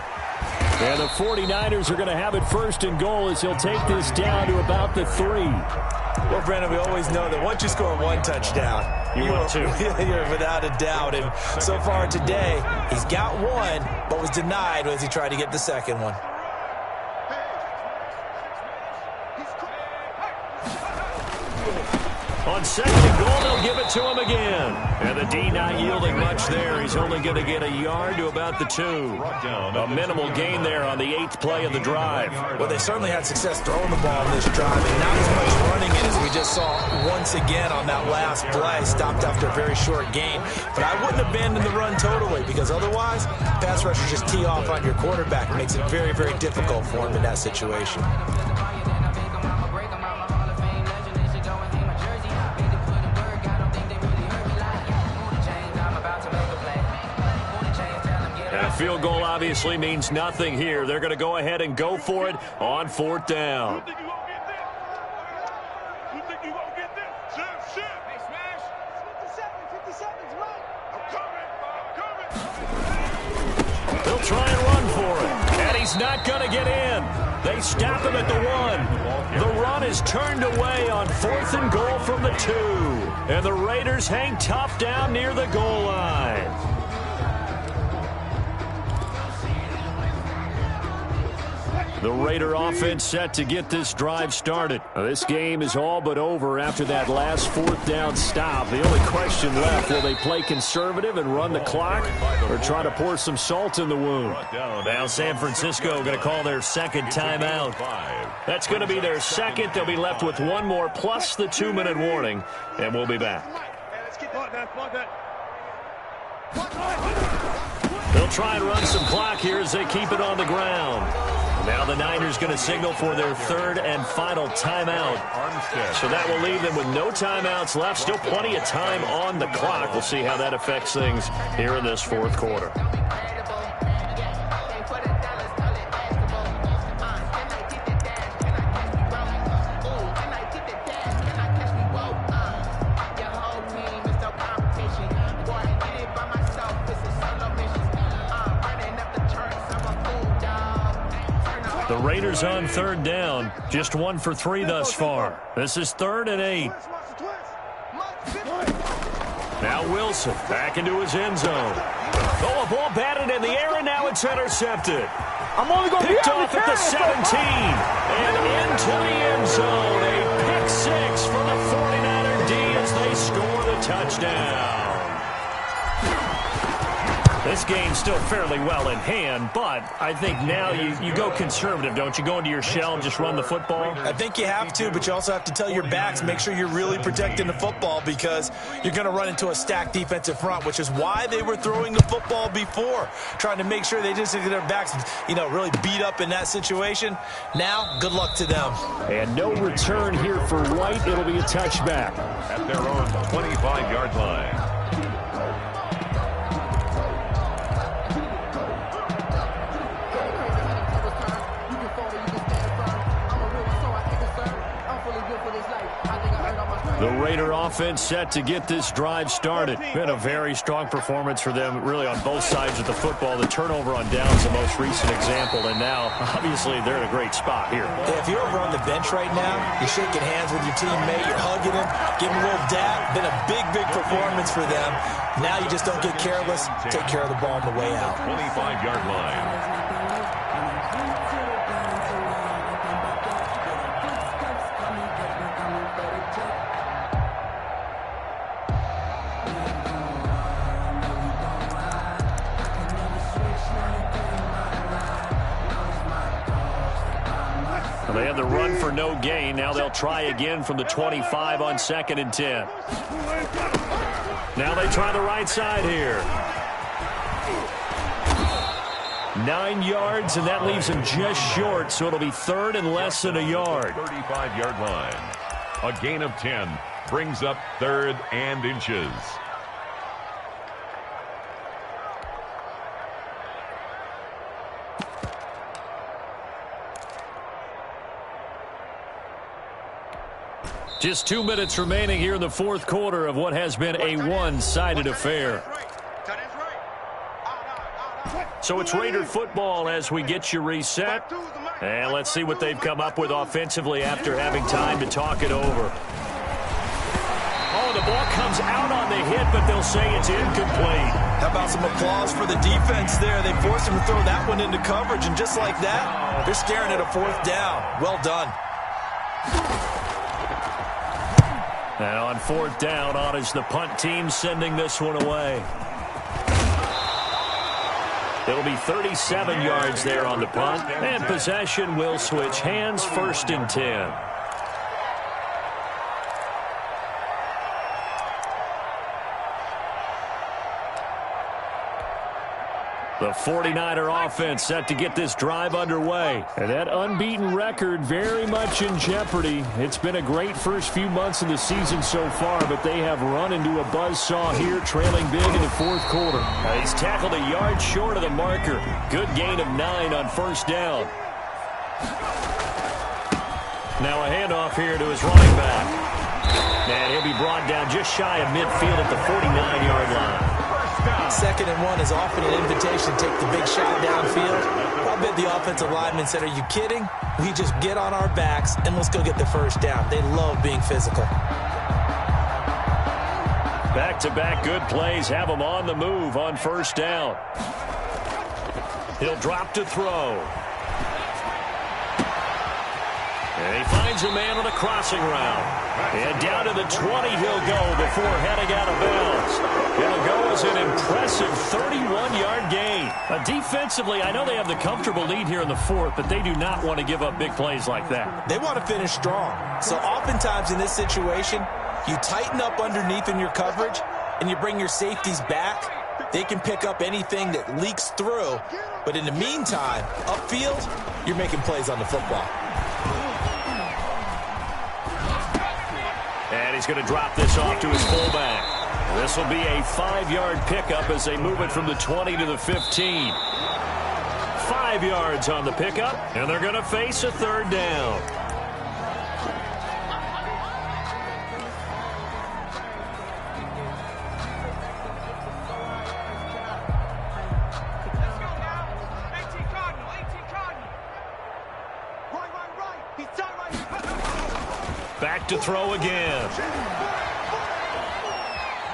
And the 49ers are going to have it 1st and goal as he'll take this down to about the 3. Well, Brandon, we always know that once you score 1 touchdown, you want 2. You're without a doubt. And so far today, he's got 1, but was denied as he tried to get the 2nd one. On 2nd and goal, they'll give it to him again. And the D not yielding much there. He's only going to get a yard to about the 2. A minimal gain there on the 8th play of the drive. Well, they certainly had success throwing the ball in this drive, and not as much running it as we just saw once again on that last play. Stopped after a very short gain. But I wouldn't abandon the run totally, because otherwise, pass rushers just tee off on your quarterback. It makes it very, very difficult for him in that situation. Field goal obviously means nothing here. They're going to go ahead and go for it on 4th down. You think you gonna get this? You think you gonna get this? Shit. Hey, smash. 57's right. I'm coming. They'll try and run for it. And he's not going to get in. They stop him at the 1. The run is turned away on 4th and goal from the 2. And the Raiders hang tough down near the goal line. The Raider offense set to get this drive started. Now, this game is all but over after that last fourth down stop. The only question left, will they play conservative and run the clock or try to pour some salt in the wound? Now San Francisco going to call their second timeout. That's going to be their second. They'll be left with one more plus the 2-minute warning, and we'll be back. They'll try and run some clock here as they keep it on the ground. Now the Niners going to signal for their third and final timeout. So that will leave them with no timeouts left. Still plenty of time on the clock. We'll see how that affects things here in this fourth quarter. The Raiders on third down, just 1 for 3 thus far. This is 3rd and 8. Now Wilson back into his end zone. Oh, a ball batted in the air, and now it's intercepted. Picked off at the 17 and into the end zone. A pick 6 for the 49er D as they score the touchdown. This game's still fairly well in hand, but I think now you go conservative, don't you? Go into your shell and just run the football? I think you have to, but you also have to tell your backs, make sure you're really protecting the football because you're going to run into a stacked defensive front, which is why they were throwing the football before, trying to make sure they just get their backs, really beat up in that situation. Now, good luck to them. And no return here for White. It'll be a touchback. At their own 25-yard line. The Raider offense set to get this drive started. Been a very strong performance for them, really, on both sides of the football. The turnover on downs, the most recent example, and now, obviously, they're in a great spot here. Yeah, if you're over on the bench right now, you're shaking hands with your teammate, you're hugging him, giving him a little dab. Been a big, big performance for them. Now you just don't get careless. Take care of the ball on the way out. 25-yard line. They had the run for no gain. Now they'll try again from the 25 on 2nd and 10. Now they try the right side here. 9 yards, and that leaves him just short, so it'll be 3rd and less than a yard. 35-yard line. A gain of 10 brings up 3rd and inches. Just 2 minutes remaining here in the fourth quarter of what has been a one-sided affair. So it's Raider football as we get you reset. And let's see what they've come up with offensively after having time to talk it over. Oh, the ball comes out on the hit, but they'll say it's incomplete. How about some applause for the defense there? They forced him to throw that one into coverage, and just like that, they're staring at a 4th down. Well done. And on 4th down, on is the punt team sending this one away. It'll be 37 yards there on the punt. And possession will switch hands, 1st and 10. The 49er offense set to get this drive underway. And that unbeaten record very much in jeopardy. It's been a great first few months of the season so far, but they have run into a buzzsaw here, trailing big in the fourth quarter. He's tackled a yard short of the marker. Good gain of 9 on 1st down. Now a handoff here to his running back. And he'll be brought down just shy of midfield at the 49-yard line. 2nd and 1 is often an invitation to take the big shot downfield. I bet the offensive lineman said, are you kidding? We just get on our backs and let's go get the 1st down. They love being physical. Back-to-back good plays have him on the move on 1st down. He'll drop to throw. And he finds a man on a crossing route. And down to the 20 he'll go before heading out of bounds. It'll go as an impressive 31-yard gain. Defensively, I know they have the comfortable lead here in the fourth, but they do not want to give up big plays like that. They want to finish strong. So oftentimes in this situation, you tighten up underneath in your coverage, and you bring your safeties back. They can pick up anything that leaks through. But in the meantime, upfield, you're making plays on the football. And he's going to drop this off to his fullback. This will be a 5-yard pickup as they move it from the 20 to the 15. 5 yards on the pickup, and they're going to face a third down. Back to throw again.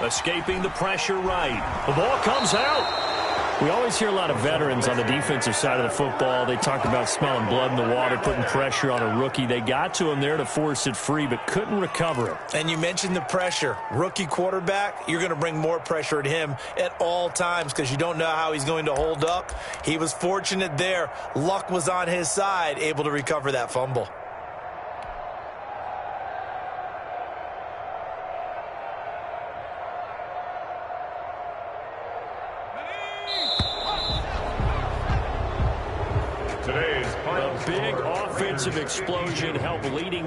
Escaping the pressure right. The ball comes out. We always hear a lot of veterans on the defensive side of the football. They talk about smelling blood in the water, putting pressure on a rookie. They got to him there to force it free, but couldn't recover it. And you mentioned the pressure. Rookie quarterback, you're going to bring more pressure at him at all times because you don't know how he's going to hold up. He was fortunate there. Luck was on his side, able to recover that fumble. Today's final A big offensive explosion helped leading